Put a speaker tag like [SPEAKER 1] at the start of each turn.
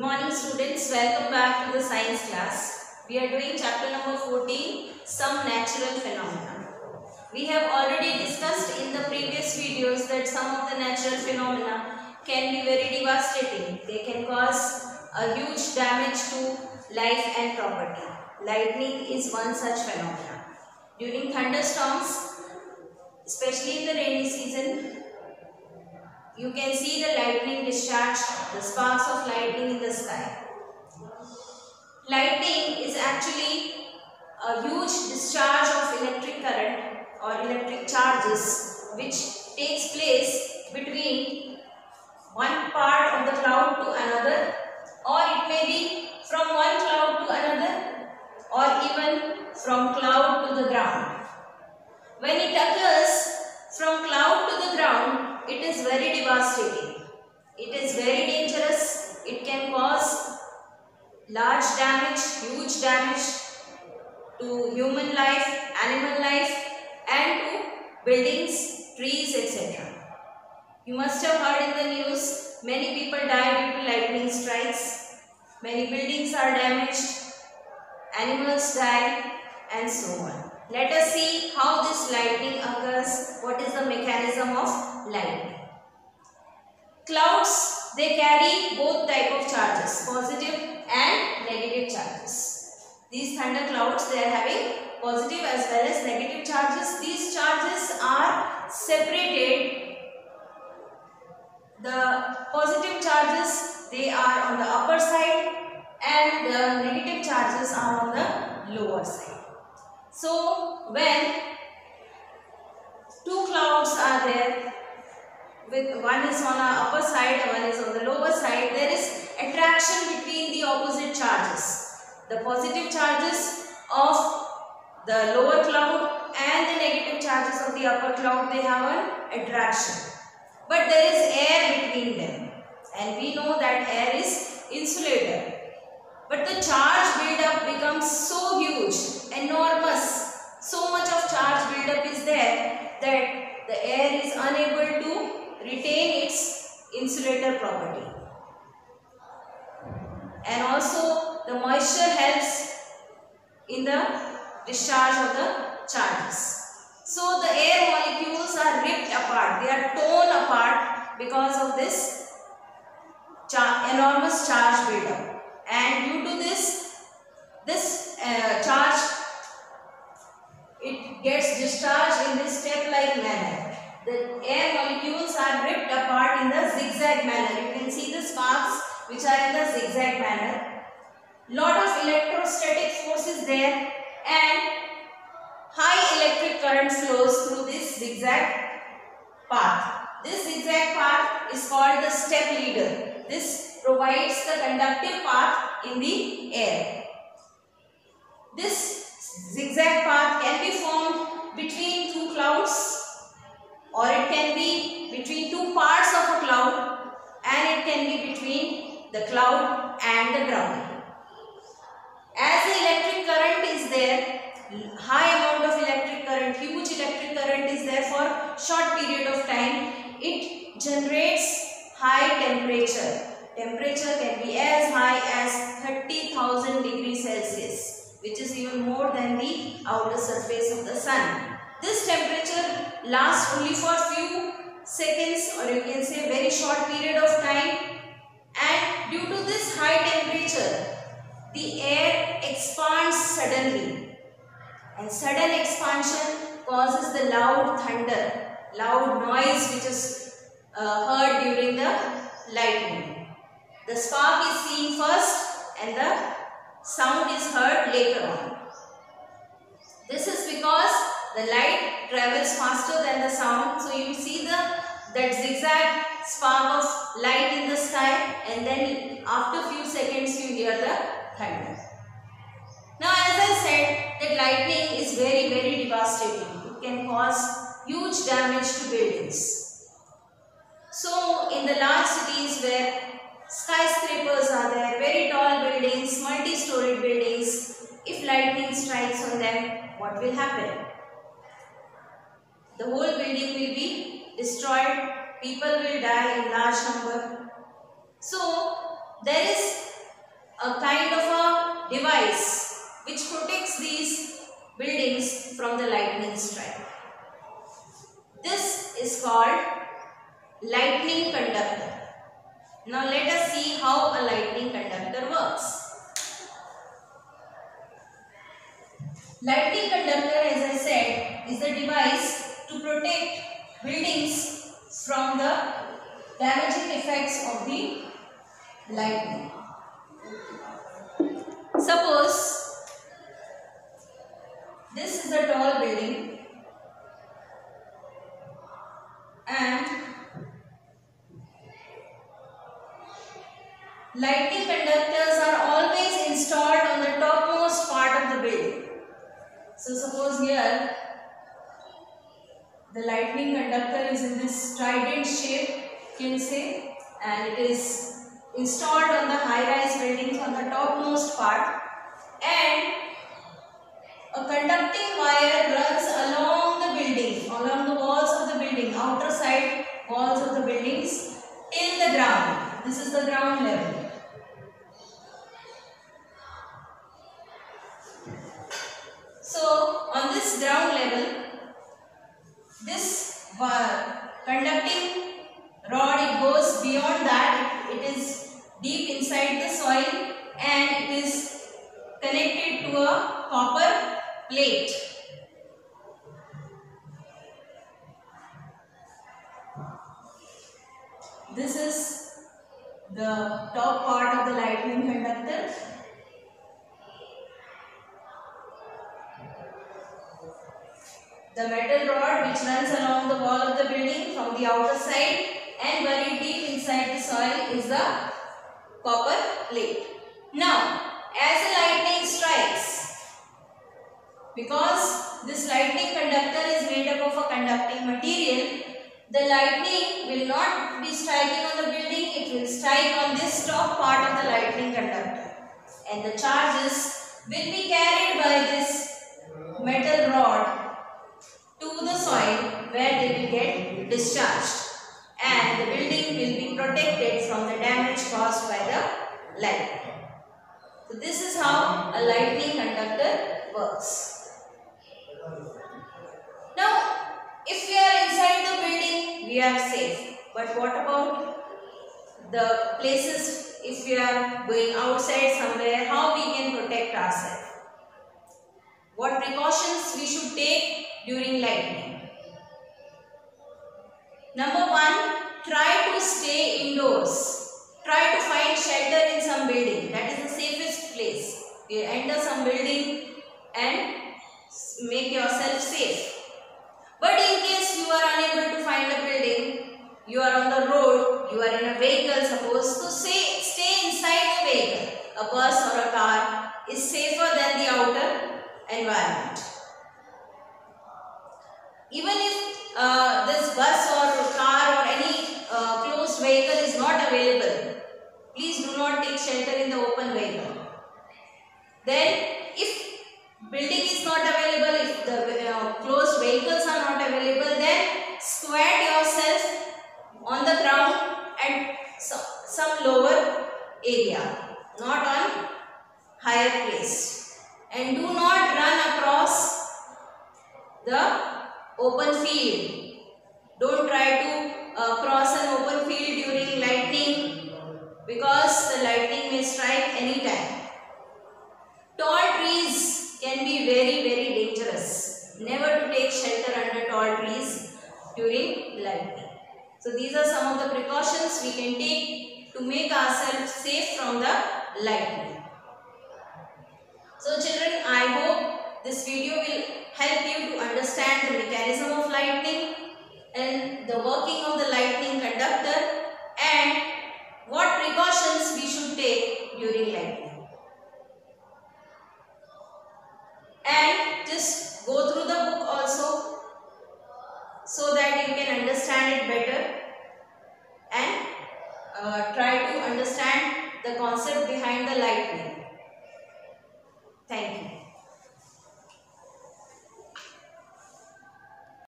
[SPEAKER 1] morning students, welcome back to the science class. We are doing chapter number 14, some natural phenomena. We have already discussed in the previous videos that some of the natural phenomena can be very devastating. They can cause a huge damage to life and property. Lightning is one such phenomena. During thunderstorms, especially in the rainy season, you can see the lightning discharge, the sparks of lightning in the sky. Lightning is actually a huge discharge of electric current or electric charges which takes place between one part of the cloud to another, or it may be from one cloud to another, or even from cloud to the ground. When it occurs from cloud to the ground, it is very devastating. It is very dangerous. It can cause large damage, huge damage to human life, animal life, and to buildings, trees, etc. You must have heard in the news, many people die due to lightning strikes, many buildings are damaged, animals die, and so on. Let us see how this lightning occurs, what is the mechanism of lightning. Clouds, they carry both type of charges, positive and negative charges. These thunder clouds, they are having positive as well as negative charges. These charges are separated. The positive charges, they are on the upper side, and the negative charges are on the lower side. So, when two clouds are there, with one is on the upper side and one is on the lower side, there is attraction between the opposite charges. The positive charges of the lower cloud and the negative charges of the upper cloud, they have an attraction. But there is air between them, and we know that air is insulator. But the charge build-up becomes so huge, enormous, so much of charge build-up is there that the air is unable to retain its insulator property. And also the moisture helps in the discharge of the charges. So the air molecules are ripped apart, they are torn apart because of this enormous charge build-up. And due to this charge, it gets discharged in this step-like manner. The air molecules are ripped apart in the zigzag manner. You can see the sparks which are in the zigzag manner. Lot of electrostatic force is there, and high electric current flows through this zigzag path. This zigzag path is called the step leader. This provides the conductive path in the air. This zigzag path can be formed between two clouds, or it can be between two parts of a cloud, and it can be between the cloud and the ground. As the electric current is there, high amount of electric current, huge electric current is there for short period of time, it generates high temperature. Temperature can be as high as 30,000 degrees Celsius, which is even more than the outer surface of the sun. This temperature lasts only for few seconds, or you can say very short period of time, and due to this high temperature, the air expands suddenly, and sudden expansion causes the loud thunder, loud noise which is heard during the lightning. The spark is seen first and the sound is heard later on. This is because the light travels faster than the sound. So you see that zigzag spark of light in the sky, and then after few seconds you hear the thunder. Now, as I said, that lightning is very, very devastating. It can cause huge damage to buildings. So in the large cities where skyscrapers are there, very tall buildings, multi-storied buildings, if lightning strikes on them, what will happen? The whole building will be destroyed, people will die in large number. So there is a kind of a device which protects these buildings from the lightning strike. This is called lightning conductor. Now let us see how a lightning conductor works. Lightning conductor, as I said, is the device to protect buildings from the damaging effects of the lightning. Suppose this is a tall building and lightning conductors are always installed on the topmost part of the building. So suppose here the lightning conductor is in this trident shape, you can say, and it is installed on the high-rise buildings on the topmost part, and a conducting wire runs along the building, along the walls of the building, outer side walls of the buildings till the ground. This is the ground level. So on this ground level, this conducting rod, it goes beyond that, it is deep inside the soil and it is connected to a copper plate. This is the top part of the lightning conductor. The metal rod which runs along the wall of the building from the outer side and buried deep inside the soil is the copper plate. Now, as the lightning strikes, because this lightning conductor is made up of a conducting material, the lightning will not be striking on the building, it will strike on this top part of the lightning conductor. And the charges will be carried by this metal rod to the soil where they will get discharged, and the building will be protected from the damage caused by the lightning. So this is how a lightning conductor works. Now, if we are inside the building, we are safe. But what about the places, if we are going outside somewhere, how we can protect ourselves? What precautions we should take during lightning? Number one, try to stay indoors. Try to find shelter in some building. That is the safest place. You enter some building and make yourself safe. But in case you are unable to find a building, you are on the road, you are in a vehicle suppose, so stay inside the vehicle. A bus or a car is safer than the outer environment. Even if this bus or car or any closed vehicle is not available, please do not take shelter in the open vehicle. Then if building is not available, if the closed vehicles are not available, then squat yourself on the ground at some lower area, not on higher place. And do not run across the open field. Don't try to cross an open field during lightning, because the lightning may strike anytime. Tall trees can be very, very dangerous. Never to take shelter under tall trees during lightning. So these are some of the precautions we can take to make ourselves safe from the lightning. So children, I hope this video will help you to understand the mechanism of lightning and the working of the lightning conductor and what precautions we should take during lightning. And just go through the book also so that you can understand it better and try to understand the concept behind the lightning. Thank you.